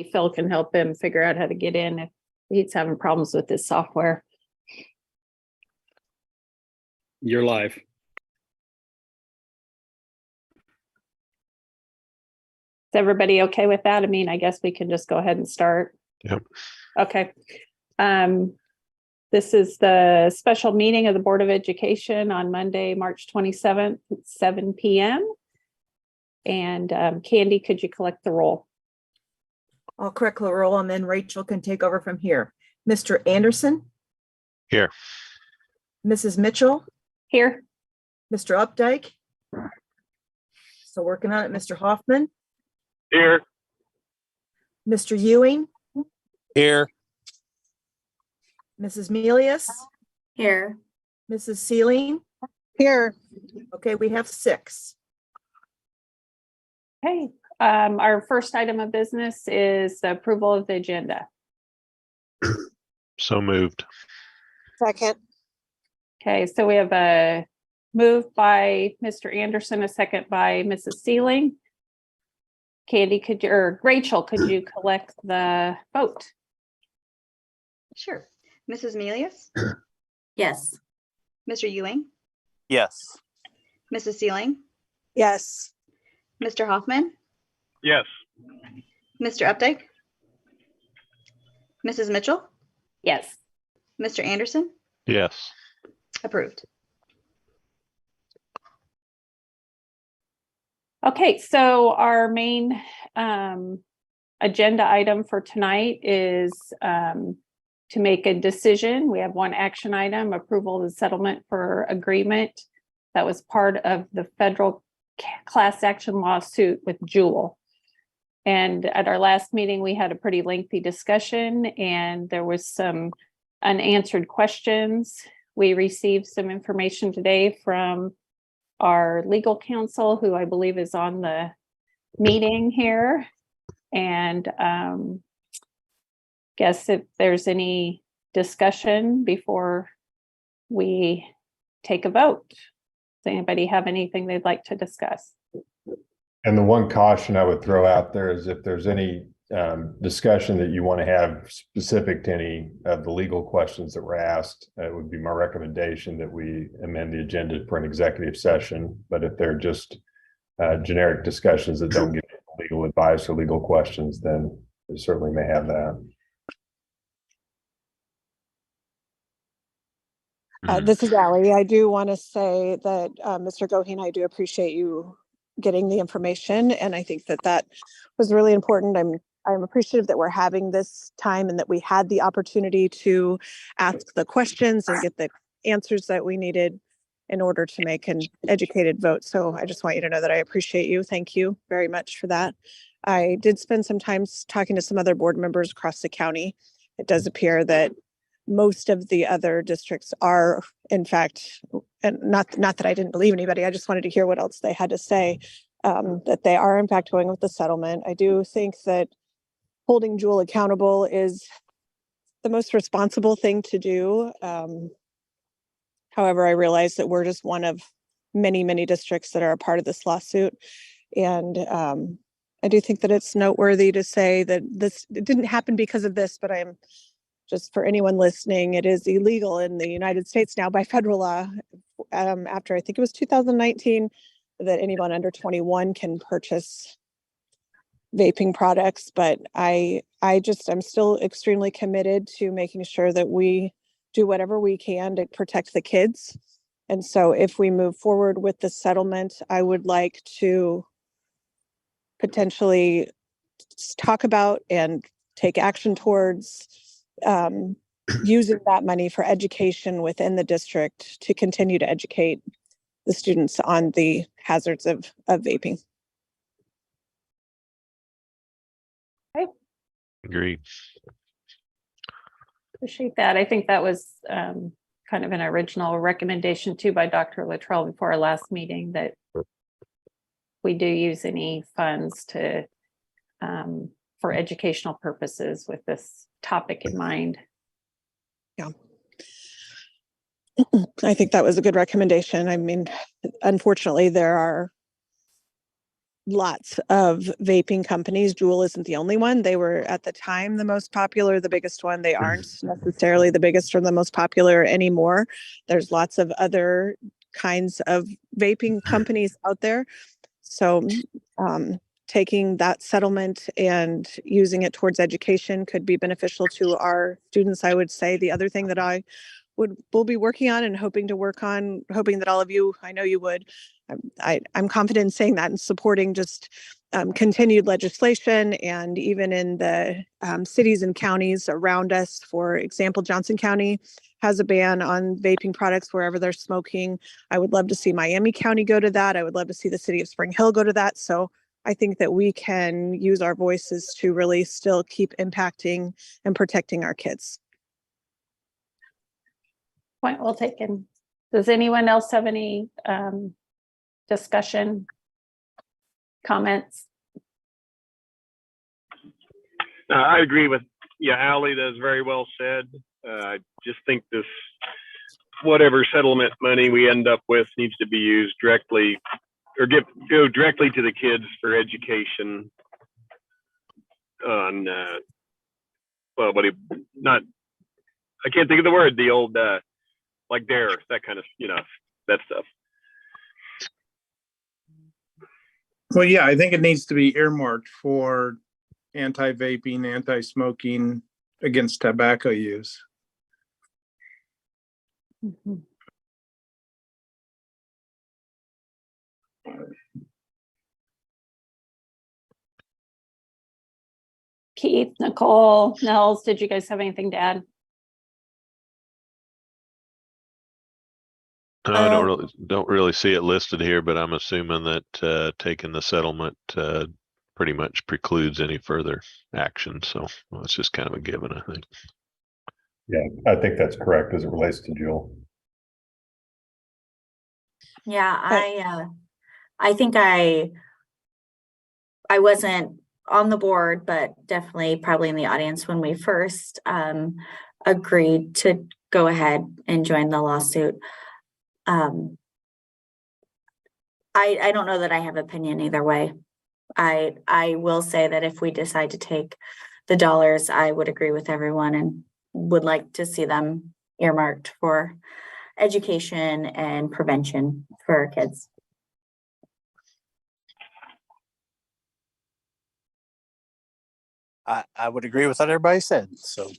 Phil can help him figure out how to get in if he's having problems with his software. You're live. Is everybody okay with that? I mean, I guess we can just go ahead and start. Yep. Okay. This is the special meeting of the Board of Education on Monday, March 27th at 7 p.m. And Candy, could you collect the roll? I'll correct the roll and then Rachel can take over from here. Mr. Anderson? Here. Mrs. Mitchell? Here. Mr. Updike? Still working on it. Mr. Hoffman? Here. Mr. Ewing? Here. Mrs. Melius? Here. Mrs. Sealing? Here. Okay, we have 6. Okay. Our first item of business is the approval of the agenda. So moved. Second. Okay, so we have a move by Mr. Anderson, a second by Mrs. Sealing. Candy, or Rachel, could you collect the vote? Sure. Mrs. Melius, Yes. Mr. Ewing, Yes. Mrs. Sealing, Yes. Mr. Hoffman, Yes. Mr. Updike, Mrs. Mitchell, Yes. Mr. Anderson, Yes. approved. Okay, so our main agenda item for tonight is to make a decision. We have one action item, approval of the settlement for agreement that was part of the federal class action lawsuit with Jewel. And at our last meeting, we had a pretty lengthy discussion and there was some unanswered questions. We received some information today from our legal counsel, who I believe is on the meeting here. And guess if there's any discussion before we take a vote. Does anybody have anything they'd like to discuss? And the one caution I would throw out there is if there's any discussion that you want to have specific to any of the legal questions that were asked, it would be my recommendation that we amend the agenda for an executive session. But if they're just generic discussions that don't give legal advice or legal questions, then we certainly may have that. This is Allie. I do want to say that Mr. Goheen, I do appreciate you getting the information, and I think that that was really important. I'm appreciative that we're having this time and that we had the opportunity to ask the questions and get the answers that we needed in order to make an educated vote. So I just want you to know that I appreciate you. Thank you very much for that. I did spend some time talking to some other board members across the county. It does appear that most of the other districts are, in fact, and not that I didn't believe anybody, I just wanted to hear what else they had to say, that they are in fact going with the settlement. I do think that holding Jewel accountable is the most responsible thing to do. However, I realize that we're just one of many, many districts that are a part of this lawsuit. And I do think that it's noteworthy to say that it didn't happen because of this, but I'm just, for anyone listening, it is illegal in the United States now by federal law, after I think it was 2019, that anyone under 21 can purchase vaping products. But I'm still extremely committed to making sure that we do whatever we can to protect the kids. And so if we move forward with the settlement, I would like to potentially talk about and take action towards using that money for education within the district to continue to educate the students on the hazards of vaping. Okay. Agreed. Appreciate that. I think that was kind of an original recommendation too by Dr. Luttrell before our last meeting, that we do use any funds to for educational purposes with this topic in mind. Yeah. I think that was a good recommendation. I mean, unfortunately, there are lots of vaping companies. Juul isn't the only one. They were at the time the most popular, the biggest one. They aren't necessarily the biggest or the most popular anymore. There's lots of other kinds of vaping companies out there. So taking that settlement and using it towards education could be beneficial to our students, I would say. The other thing that will be working on and hoping to work on, hoping that all of you, I know you would, I'm confident in saying that and supporting just continued legislation, and even in the cities and counties around us. For example, Johnson County has a ban on vaping products wherever they're smoking. I would love to see Miami County go to that. I would love to see the city of Spring Hill go to that. So I think that we can use our voices to really still keep impacting and protecting our kids. Point well taken. Does anyone else have any discussion, comments? I agree with Ally. That's very well said. I just think this, whatever settlement money we end up with, needs to be used directly, or go directly to the kids for education on I can't think of the word, the old like DARE, that kind of, that stuff. Well, yeah, I think it needs to be earmarked for anti-vaping, anti-smoking, against tobacco use. Mhm. Keith, Nicole, Nels, did you guys have anything to add? No, I don't really see it listed here, but I'm assuming that taking the settlement pretty much precludes any further action. So it's just kind of a given, I think. Yeah, I think that's correct as it relates to Jill. Yeah, I think I wasn't on the board, but definitely probably in the audience when we first agreed to go ahead and join the lawsuit. I don't know that I have opinion either way. I will say that if we decide to take the dollars, I would agree with everyone and would like to see them earmarked for education and prevention for our kids. I would agree with what everybody said. So,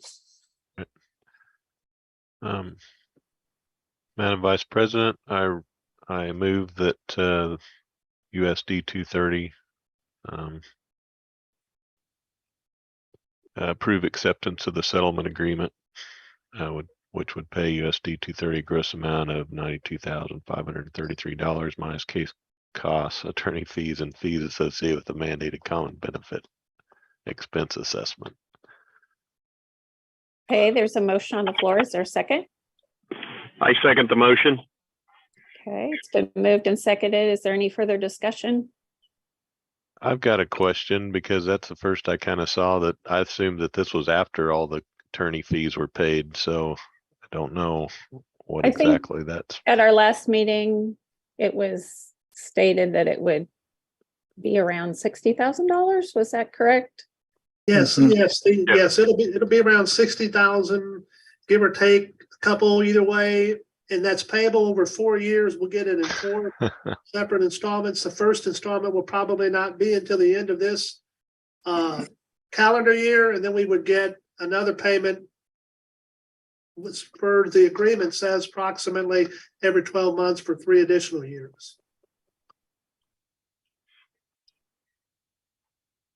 Madam Vice President, I move that USD230 approve acceptance of the settlement agreement, which would pay USD230 gross amount of $92,533 minus case costs, attorney fees, and fees associated with the mandated common benefit expense assessment. Okay, there's a motion on the floor. Is there a second? I second the motion. Okay, it's been moved and seconded. Is there any further discussion? I've got a question, because that's the first I kind of saw that. I assumed that this was after all the attorney fees were paid, so I don't know what I think exactly that's. At our last meeting, it was stated that it would be around $60,000. Was that correct? Yes, yes, it'll be around 60,000, give or take a couple either way, and that's payable over 4 years. We'll get it in 4 separate installments. The first installment will probably not be until the end of this calendar year, and then we would get another payment, which per the agreement says approximately every 12 months for 3 additional years.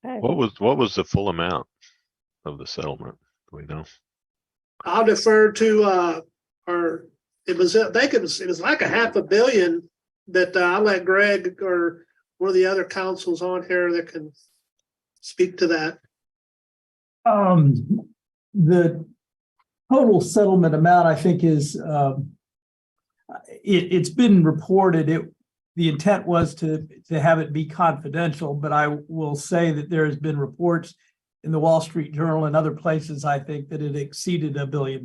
Okay. What was the full amount of the settlement? Do we know? I'll defer to it was like a $500 million that I'll let Greg or one of the other councils on here that can speak to that. The total settlement amount, I think, is it's been reported. The intent was to have it be confidential, but I will say that there has been reports in the Wall Street Journal and other places, I think, that it exceeded $1 billion.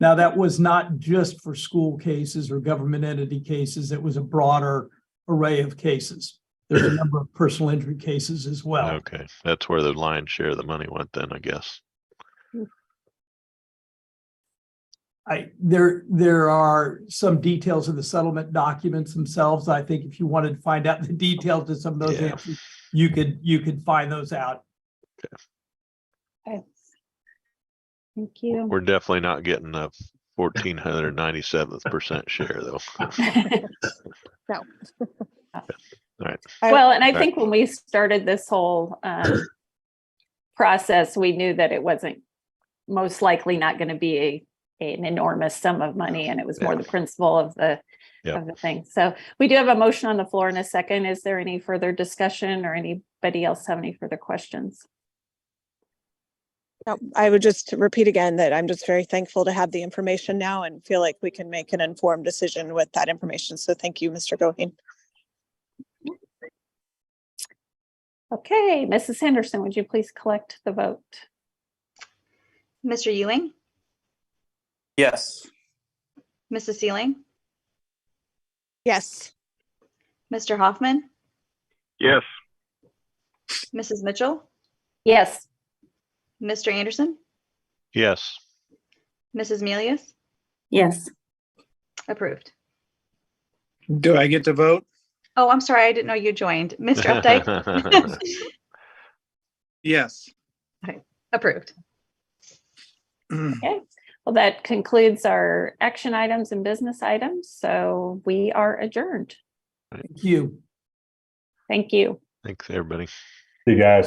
Now, that was not just for school cases or government entity cases. It was a broader array of cases. There's a number of personal injury cases as well. Okay, that's where the lion's share of the money went then, I guess. There are some details in the settlement documents themselves. I think if you wanted to find out the details of some of those Yeah. answers, you could find those out. Okay. Thank you. We're definitely not getting a 1497th% share though. No. All right. Well, and I Right. think when we started this whole process, we knew that it wasn't most likely not going to be an enormous sum of money, and it was more Yeah. the principle of the thing. So we do have a motion on the floor in a second. Is there any further discussion or anybody else have any further questions? No, I would just repeat again that I'm just very thankful to have the information now and feel like we can make an informed decision with that information. So thank you, Mr. Goheen. Okay, Mrs. Henderson, would you please collect the vote? Mr. Ewing, Yes. Mrs. Sealing, Yes. Mr. Hoffman, Yes. Mrs. Mitchell, Yes. Mr. Anderson, Yes. Mrs. Milius, Yes. approved. Do I get to vote? Oh, I'm sorry. I didn't know you joined. Mr. Updike, Yes. approved. Okay, well, that concludes our action items and business items. So we are adjourned. Thank you. Thank you. Thanks, everybody. You guys.